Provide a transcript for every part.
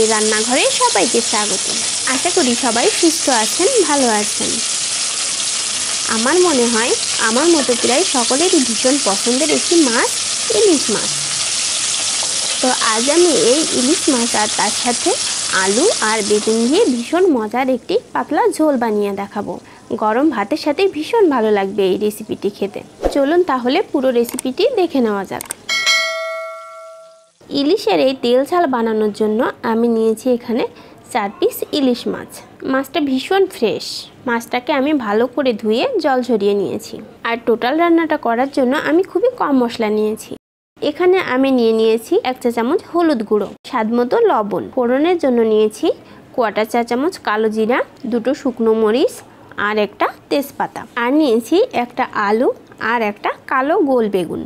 মৃন্ময়ীর রান্নাঘরে সবাইকে স্বাগত। আশা করি সবাই সুস্থ আছেন, ভালো আছেন। আমার মনে হয় আমার মতো প্রায় সকলেরই ভীষণ পছন্দের একটি মাছ ইলিশ মাছ। তো আজ আমি এই ইলিশ মাছ আর তার সাথে আলু আর বেগুন দিয়ে ভীষণ মজার একটি পাতলা ঝোল বানিয়ে দেখাবো। গরম ভাতের সাথে ভীষণ ভালো লাগবে এই রেসিপিটি খেতে। চলুন তাহলে পুরো রেসিপিটি দেখে নেওয়া যাক। ইলিশের এই তেল ঝাল বানানোর জন্য আমি নিয়েছি এখানে 4 পিস ইলিশ মাছ। মাছটা ভীষণ ফ্রেশ। মাছটাকে আমি ভালো করে ধুয়ে জল ঝরিয়ে নিয়েছি। আর টোটাল রান্নাটা করার জন্য আমি খুবই কম মশলা নিয়েছি। এখানে আমি নিয়েছি 1 চা চামচ হলুদ গুঁড়ো, স্বাদমতো লবণ, ফোড়নের জন্য নিয়েছি 1/4 চা চামচ কালো জিরা, 2টো শুকনো মরিচ আর একটা তেজপাতা, আর নিয়েছি একটা আলু আর একটা কালো গোল বেগুন।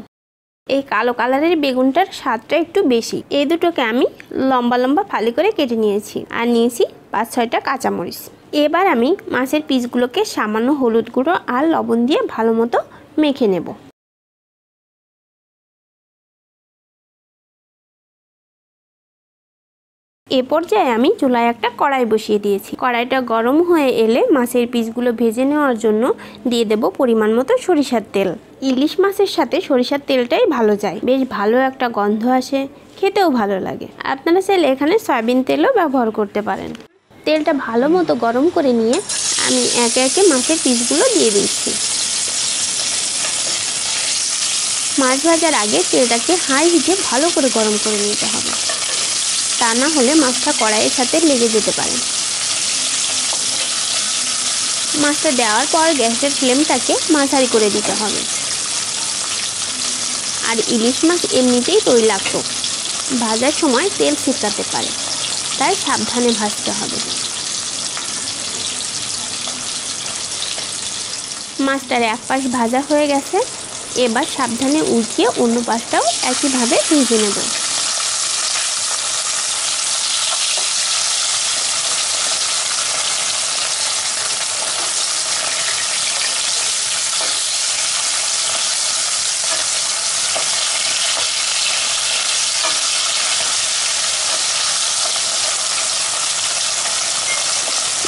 এই কালো কালারের বেগুনটার স্বাদটা একটু বেশি। এই দুটোকে আমি লম্বা লম্বা ফালি করে কেটে নিয়েছি। আর নিয়েছি 5-6টা কাঁচামরিচ। এবার আমি মাছের পিসগুলোকে সামান্য হলুদ গুঁড়ো আর লবণ দিয়ে ভালো মতো মেখে নেব। এ পর্যায়ে আমি চুলায় একটা কড়াই বসিয়ে দিয়েছি। কড়াইটা গরম হয়ে এলে মাছের পিসগুলো ভেজে নেওয়ার জন্য দিয়ে দেব পরিমাণ মতো সরিষার তেল। ইলিশ মাছের সাথে সরিষার তেলটাই ভালো যায়, বেশ ভালো একটা গন্ধ আসে, খেতেও ভালো লাগে। আপনারা চাইলে এখানে সয়াবিন তেলও ব্যবহার করতে পারেন। তেলটা ভালো মতো গরম করে নিয়ে আমি একে একে মাছের পিসগুলো দিয়ে দিচ্ছি। মাছ ভাজার আগে তেলটাকে হাই হিটে ভালো করে গরম করে নিতে হবে, তা না হলে মাছটা কড়াইয়ের সাথে লেগে যেতে পারে। মাছটা দেওয়ার পর গ্যাসের ফ্লেমটাকে মাঝারি করে দিতে হবে। আর ইলিশ মাছ এমনিতেই তৈলাক্ত, ভাজার সময় তেল ছিটকাতে পারে, তাই সাবধানে ভাজতে হবে। মাছটার এক পাশ ভাজা হয়ে গেছে, এবার সাবধানে উল্টিয়ে অন্য পাশটাও একইভাবে ভেজে নেব।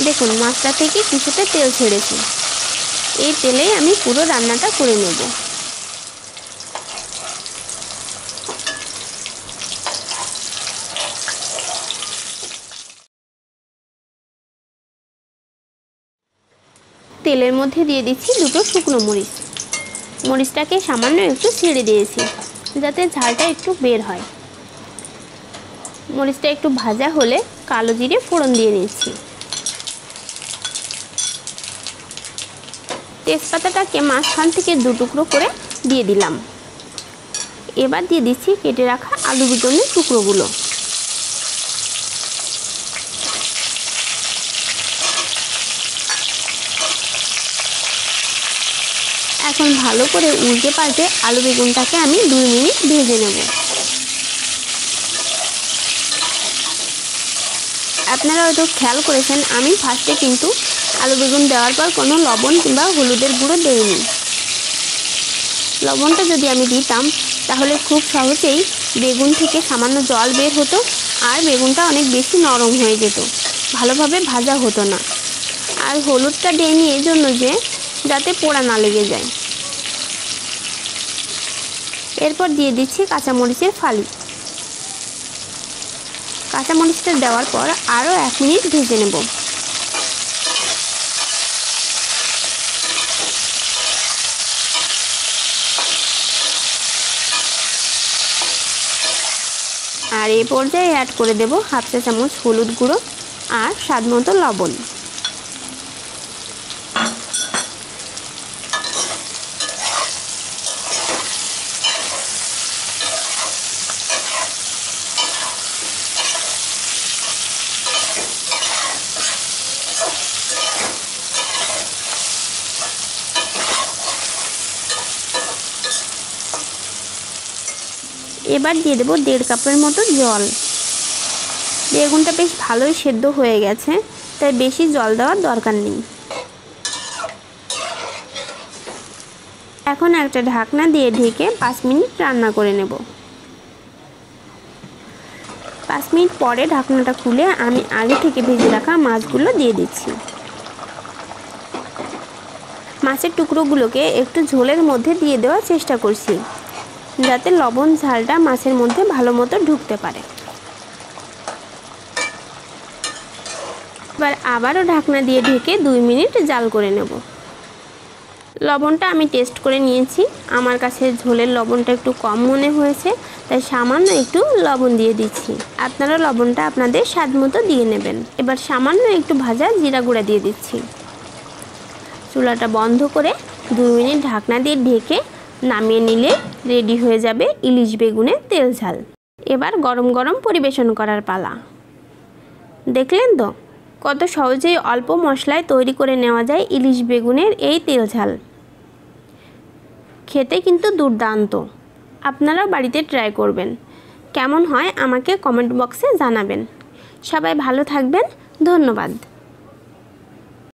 দেখুন মাছটা থেকে কিছুটা তেল ছেড়েছে। এই তেলেই আমি পুরো রান্নাটা করে নেব। তেলের মধ্যে দিয়ে দিচ্ছি 2টো শুকনো মরিচ। মরিচটাকে সামান্য একটু ছেড়ে দিয়েছি যাতে ঝালটা একটু বের হয়। মরিচটা একটু ভাজা হলে কালো জিরে ফোড়ন দিয়ে নিচ্ছি। তেজপাতাটাকে মাঝখান থেকে 2 টুকরো করে দিয়ে দিলাম। এবার দিয়ে দিচ্ছি কেটে রাখা আলু বেগুনের টুকরোগুলো। এখন ভালো করে উল্টে পাল্টে আলু বেগুনটাকে আমি 2 মিনিট ভেজে নেব। আপনারা হয়তো খেয়াল করেছেন আমি ফার্স্টে কিন্তু আলু বেগুন দেওয়ার পর কোনো লবণ কিংবা হলুদের গুঁড়ো দেইনি। লবণটা যদি আমি দিতাম তাহলে খুব সহজেই বেগুন থেকে সামান্য জল বের হতো আর বেগুনটা অনেক বেশি নরম হয়ে যেত, ভালোভাবে ভাজা হতো না। আর হলুদটা দেইনি এই জন্য যে যাতে পোড়া না লেগে যায়। এরপর দিয়ে দিচ্ছি কাঁচামরিচের ফালি। কাঁচামরিচটা দেওয়ার পর আরও 1 মিনিট ভেজে নেব। আর এই পর্যায়ে অ্যাড করে দেব 1/2 চা চামচ হলুদ গুঁড়ো আর স্বাদমতো লবণ। এবার দিয়ে দেব 1.5 কাপের মতো জল। বেগুনটা বেশ ভালোই সেদ্ধ হয়ে গেছে, তাই বেশি জল দেওয়ার দরকার নেই। এখন একটা ঢাকনা দিয়ে ঢেকে 5 মিনিট রান্না করে নেব। 5 মিনিট পরে ঢাকনাটা খুলে আমি আগে থেকে ভেজে রাখা মাছগুলো দিয়ে দিচ্ছি। মাছের টুকরোগুলোকে একটু ঝোলের মধ্যে দিয়ে দেওয়ার চেষ্টা করছি, যাতে লবণ ঝালটা মাছের মধ্যে ভালো মতো ঢুকতে পারে। এবার আবারও ঢাকনা দিয়ে ঢেকে 2 মিনিট জাল করে নেব। লবণটা আমি টেস্ট করে নিয়েছি, আমার কাছে ঝোলের লবণটা একটু কম মনে হয়েছে, তাই সামান্য একটু লবণ দিয়ে দিচ্ছি। আপনারা লবণটা আপনাদের স্বাদ মতো দিয়ে নেবেন। এবার সামান্য একটু ভাজা জিরা গুঁড়া দিয়ে দিচ্ছি। চুলাটা বন্ধ করে 2 মিনিট ঢাকনা দিয়ে ঢেকে নামিয়ে নিলে রেডি হয়ে যাবে ইলিশ বেগুনের তেল ঝাল। এবার গরম গরম পরিবেশন করার পালা। দেখলেন তো কত সহজেই অল্প মশলায় তৈরি করে নেওয়া যায় ইলিশ বেগুনের এই তেল ঝাল। খেতে কিন্তু দুর্দান্ত। আপনারাও বাড়িতে ট্রাই করবেন। কেমন হয় আমাকে কমেন্ট বক্সে জানাবেন। সবাই ভালো থাকবেন। ধন্যবাদ।